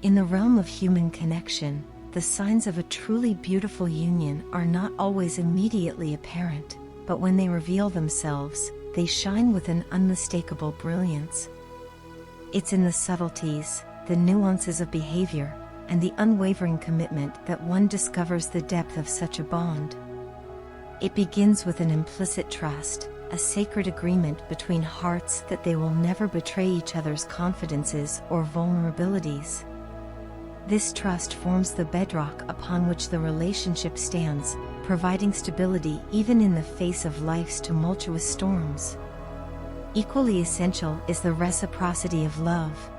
In the realm of human connection, the signs of a truly beautiful union are not always immediately apparent, but when they reveal themselves, they shine with an unmistakable brilliance. It's in the subtleties, the nuances of behavior, and the unwavering commitment that one discovers the depth of such a bond. It begins with an implicit trust, a sacred agreement between hearts that they will never betray each other's confidences or vulnerabilities. This trust forms the bedrock upon which the relationship stands, providing stability even in the face of life's tumultuous storms. Equally essential is the reciprocity of love.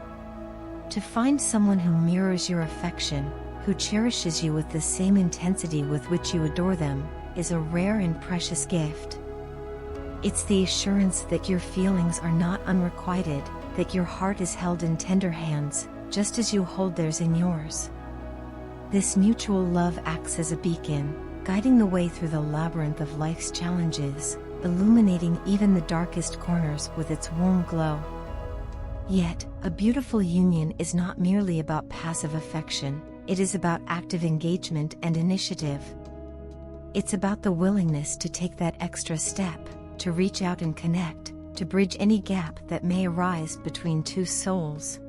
To find someone who mirrors your affection, who cherishes you with the same intensity with which you adore them, is a rare and precious gift. It's the assurance that your feelings are not unrequited, that your heart is held in tender hands, just as you hold theirs in yours. This mutual love acts as a beacon, guiding the way through the labyrinth of life's challenges, illuminating even the darkest corners with its warm glow. Yet, a beautiful union is not merely about passive affection, it is about active engagement and initiative. It's about the willingness to take that extra step, to reach out and connect, to bridge any gap that may arise between two souls.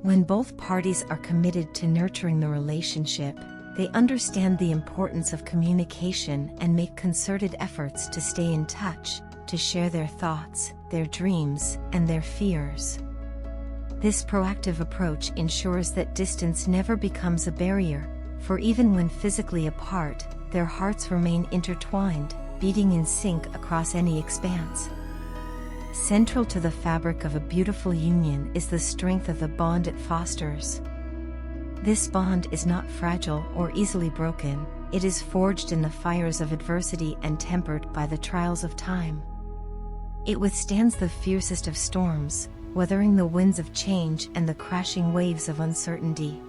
When both parties are committed to nurturing the relationship, they understand the importance of communication and make concerted efforts to stay in touch, to share their thoughts, their dreams, and their fears. This proactive approach ensures that distance never becomes a barrier, for even when physically apart, their hearts remain intertwined, beating in sync across any expanse. Central to the fabric of a beautiful union is the strength of the bond it fosters. This bond is not fragile or easily broken, it is forged in the fires of adversity and tempered by the trials of time. It withstands the fiercest of storms, weathering the winds of change and the crashing waves of uncertainty.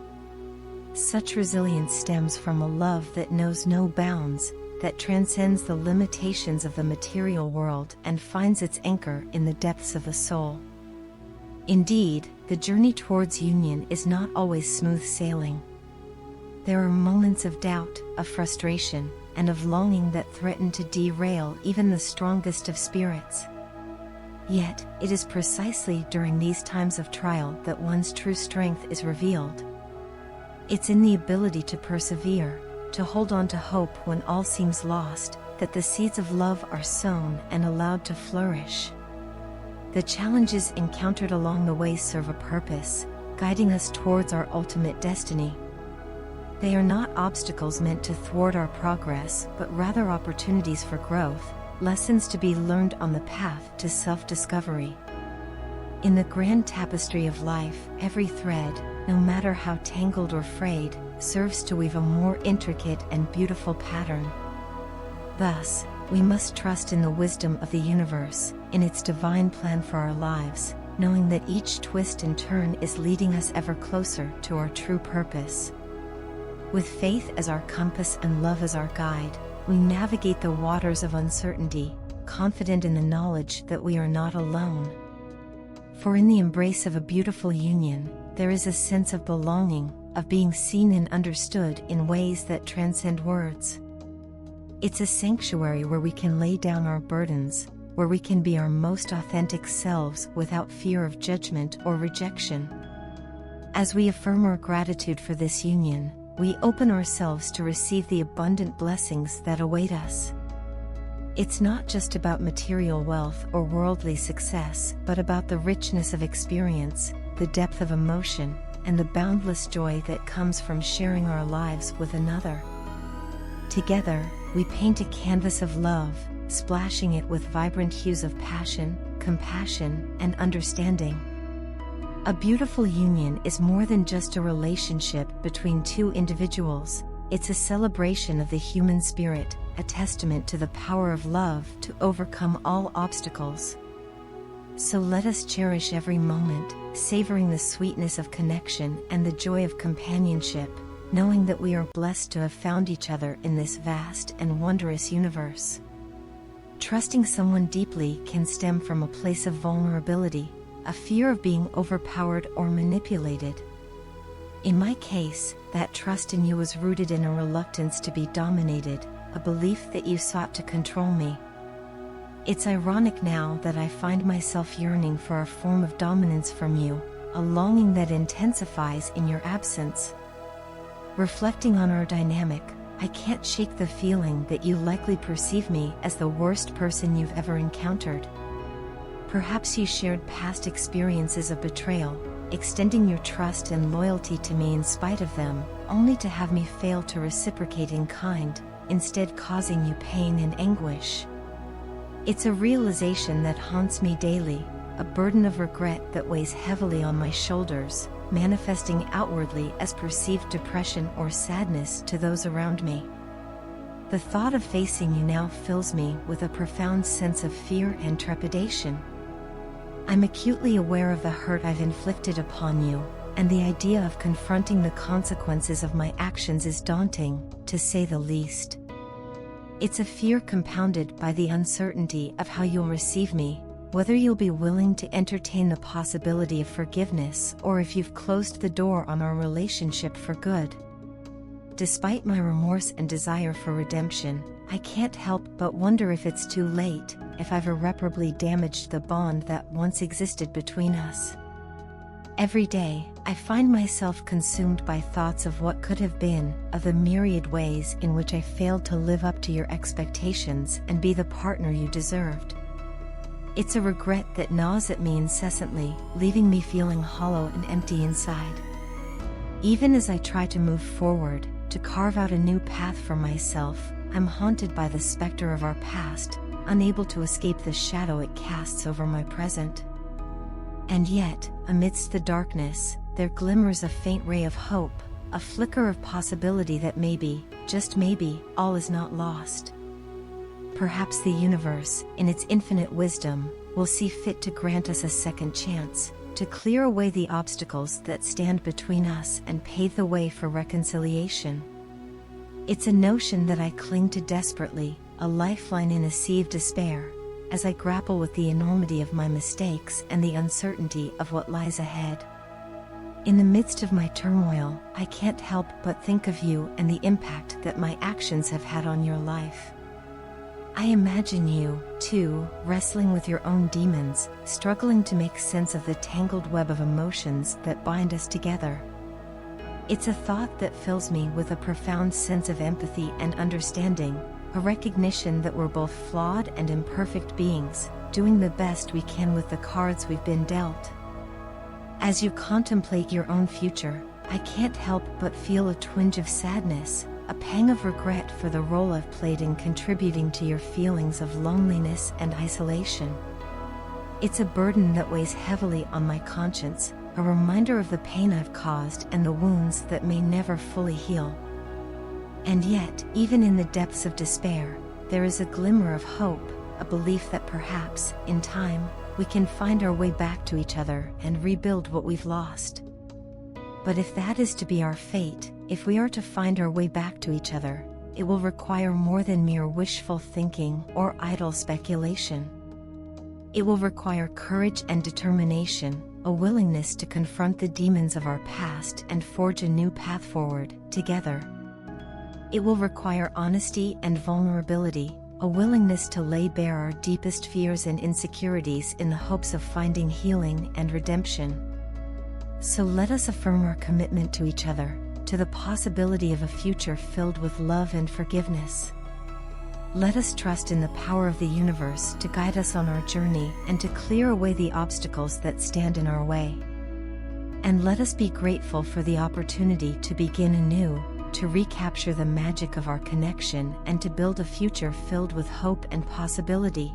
Such resilience stems from a love that knows no bounds, that transcends the limitations of the material world and finds its anchor in the depths of the soul. Indeed, the journey towards union is not always smooth sailing. There are moments of doubt, of frustration, and of longing that threaten to derail even the strongest of spirits. Yet, it is precisely during these times of trial that one's true strength is revealed. It's in the ability to persevere, to hold on to hope when all seems lost, that the seeds of love are sown and allowed to flourish. The challenges encountered along the way serve a purpose, guiding us towards our ultimate destiny. They are not obstacles meant to thwart our progress, but rather opportunities for growth, lessons to be learned on the path to self-discovery. In the grand tapestry of life, every thread, no matter how tangled or frayed, serves to weave a more intricate and beautiful pattern. Thus, we must trust in the wisdom of the universe, in its divine plan for our lives, knowing that each twist and turn is leading us ever closer to our true purpose. With faith as our compass and love as our guide, we navigate the waters of uncertainty, confident in the knowledge that we are not alone. For in the embrace of a beautiful union, there is a sense of belonging, of being seen and understood in ways that transcend words. It's a sanctuary where we can lay down our burdens, where we can be our most authentic selves without fear of judgment or rejection. As we affirm our gratitude for this union, we open ourselves to receive the abundant blessings that await us. It's not just about material wealth or worldly success, but about the richness of experience, the depth of emotion, and the boundless joy that comes from sharing our lives with another. Together, we paint a canvas of love, splashing it with vibrant hues of passion, compassion, and understanding. A beautiful union is more than just a relationship between two individuals, it's a celebration of the human spirit, a testament to the power of love to overcome all obstacles. So let us cherish every moment, savoring the sweetness of connection and the joy of companionship, knowing that we are blessed to have found each other in this vast and wondrous universe. Trusting someone deeply can stem from a place of vulnerability, a fear of being overpowered or manipulated. In my case, that trust in you was rooted in a reluctance to be dominated, a belief that you sought to control me. It's ironic now that I find myself yearning for a form of dominance from you, a longing that intensifies in your absence. Reflecting on our dynamic, I can't shake the feeling that you likely perceive me as the worst person you've ever encountered. Perhaps you shared past experiences of betrayal, extending your trust and loyalty to me in spite of them, only to have me fail to reciprocate in kind, instead causing you pain and anguish. It's a realization that haunts me daily, a burden of regret that weighs heavily on my shoulders, manifesting outwardly as perceived depression or sadness to those around me. The thought of facing you now fills me with a profound sense of fear and trepidation. I'm acutely aware of the hurt I've inflicted upon you, and the idea of confronting the consequences of my actions is daunting, to say the least. It's a fear compounded by the uncertainty of how you'll receive me, whether you'll be willing to entertain the possibility of forgiveness or if you've closed the door on our relationship for good. Despite my remorse and desire for redemption, I can't help but wonder if it's too late, if I've irreparably damaged the bond that once existed between us. Every day, I find myself consumed by thoughts of what could have been, of the myriad ways in which I failed to live up to your expectations and be the partner you deserved. It's a regret that gnaws at me incessantly, leaving me feeling hollow and empty inside. Even as I try to move forward, to carve out a new path for myself, I'm haunted by the specter of our past, unable to escape the shadow it casts over my present. And yet, amidst the darkness, there glimmers a faint ray of hope, a flicker of possibility that maybe, just maybe, all is not lost. Perhaps the universe, in its infinite wisdom, will see fit to grant us a second chance, to clear away the obstacles that stand between us and pave the way for reconciliation. It's a notion that I cling to desperately, a lifeline in a sea of despair, as I grapple with the enormity of my mistakes and the uncertainty of what lies ahead. In the midst of my turmoil, I can't help but think of you and the impact that my actions have had on your life. I imagine you, too, wrestling with your own demons, struggling to make sense of the tangled web of emotions that bind us together. It's a thought that fills me with a profound sense of empathy and understanding, a recognition that we're both flawed and imperfect beings, doing the best we can with the cards we've been dealt. As you contemplate your own future, I can't help but feel a twinge of sadness, a pang of regret for the role I've played in contributing to your feelings of loneliness and isolation. It's a burden that weighs heavily on my conscience, a reminder of the pain I've caused and the wounds that may never fully heal. And yet, even in the depths of despair, there is a glimmer of hope, a belief that perhaps, in time, we can find our way back to each other and rebuild what we've lost. But if that is to be our fate, if we are to find our way back to each other, it will require more than mere wishful thinking or idle speculation. It will require courage and determination, a willingness to confront the demons of our past and forge a new path forward, together. It will require honesty and vulnerability, a willingness to lay bare our deepest fears and insecurities in the hopes of finding healing and redemption. So let us affirm our commitment to each other, to the possibility of a future filled with love and forgiveness. Let us trust in the power of the universe to guide us on our journey and to clear away the obstacles that stand in our way. And let us be grateful for the opportunity to begin anew, to recapture the magic of our connection and to build a future filled with hope and possibility.